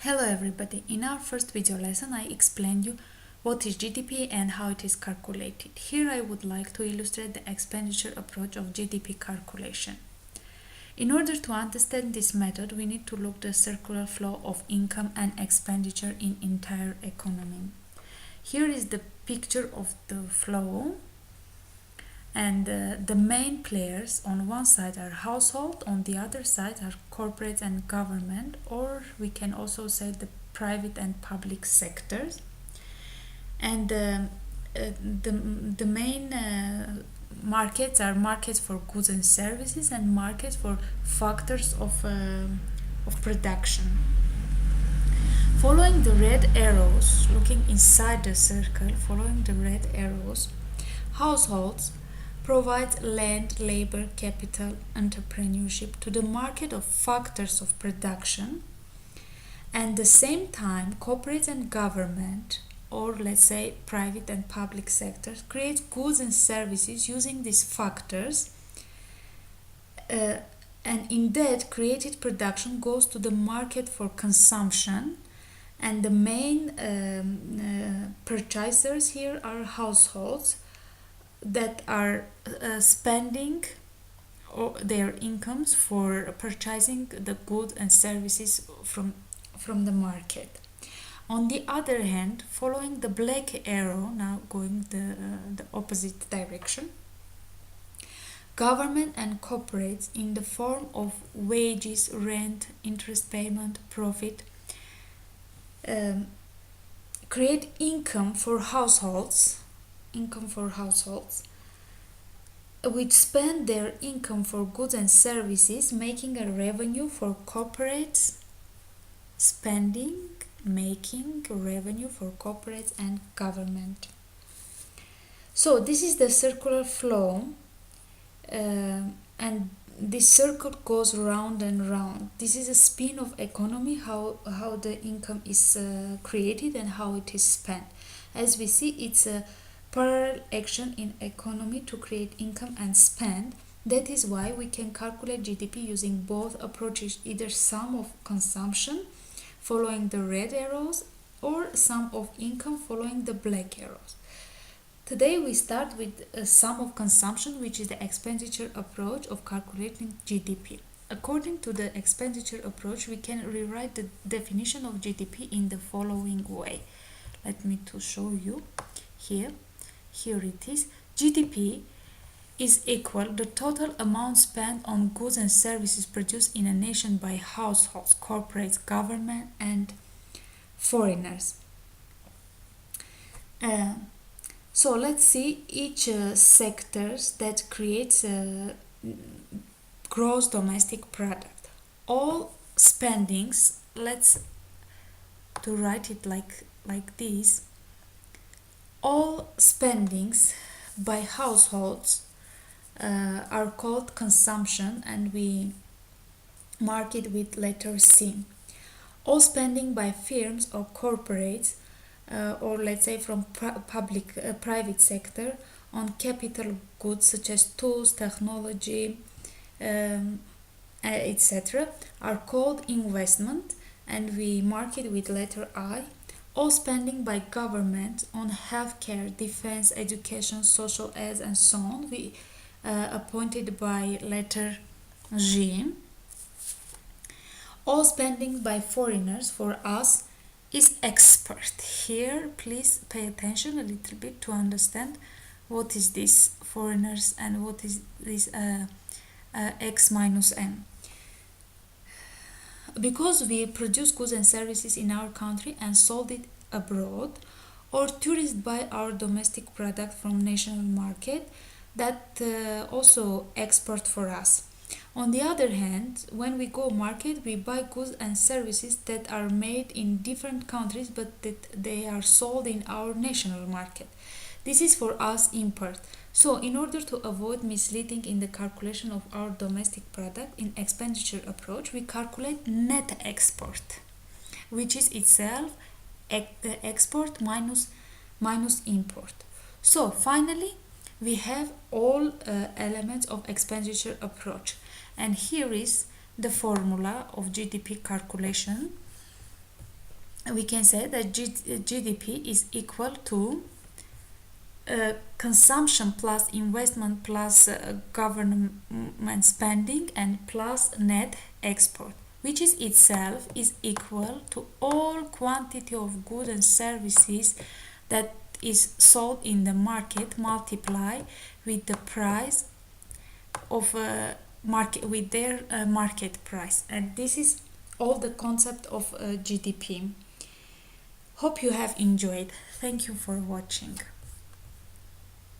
Hello everybody, in our first video lesson I explained you what is GDP and how it is calculated. Here I would like to illustrate the expenditure approach of GDP calculation. In order to understand this method, we need to look at the circular flow of income and expenditure in entire economy. Here is the picture of the flow, and the main players on one side are household, on the other side are corporate and government, or we can also say the private and public sectors. And the main markets are markets for goods and services and markets for factors of production. Following the red arrows, looking inside the circle, following the red arrows, households provide land, labor, capital, entrepreneurship to the market of factors of production, and at the same time corporate and government, or let's say private and public sectors, create goods and services using these factors, and in that created production goes to the market for consumption, and the main purchasers here are households that are spending their incomes for purchasing the goods and services from the market. On the other hand, following the black arrow, now going the opposite direction, government and corporates in the form of wages, rent, interest payment, profit, create income for households, which spend their income for goods and services, making a revenue for corporates, spending, making revenue for corporates and government. So this is the circular flow, and this circle goes round and round. This is a spin of economy, how the income is created and how it is spent. As we see, it's a parallel action in economy to create income and spend. That is why we can calculate GDP using both approaches, either sum of consumption following the red arrows or sum of income following the black arrows. Today we start with a sum of consumption, which is the expenditure approach of calculating GDP. According to the expenditure approach, we can rewrite the definition of GDP in the following way. Let me to show you here. Here it is. GDP is equal the total amount spent on goods and services produced in a nation by households, corporates, government, and foreigners. So let's see each sectors that creates gross domestic product. All spendings, let's to write it like this. All spendings by households are called consumption, and we mark it with letter C. All spending by firms or corporates, or let's say from private sector, on capital goods such as tools, technology, etc., are called investment, and we mark it with letter I. All spending by government on healthcare, defense, education, social aids, and so on, we appointed by letter G. All spending by foreigners for us is export. Here, please pay attention a little bit to understand what is this foreigners and what is this X minus M. Because we produce goods and services in our country and sold it abroad, or tourists buy our domestic product from national market, that also export for us. On the other hand, when we go market, we buy goods and services that are made in different countries, but that they are sold in our national market. This is for us import. So in order to avoid misleading in the calculation of our domestic product in expenditure approach, we calculate net export, which is itself export minus import. So finally, we have all elements of expenditure approach, and here is the formula of GDP calculation. we can say that GDP is equal to consumption plus investment plus government spending and plus net export, which is itself is equal to all quantity of goods and services that is sold in the market multiply with the price of market with their market price. And this is all the concept of GDP. Hope you have enjoyed. Thank you for watching.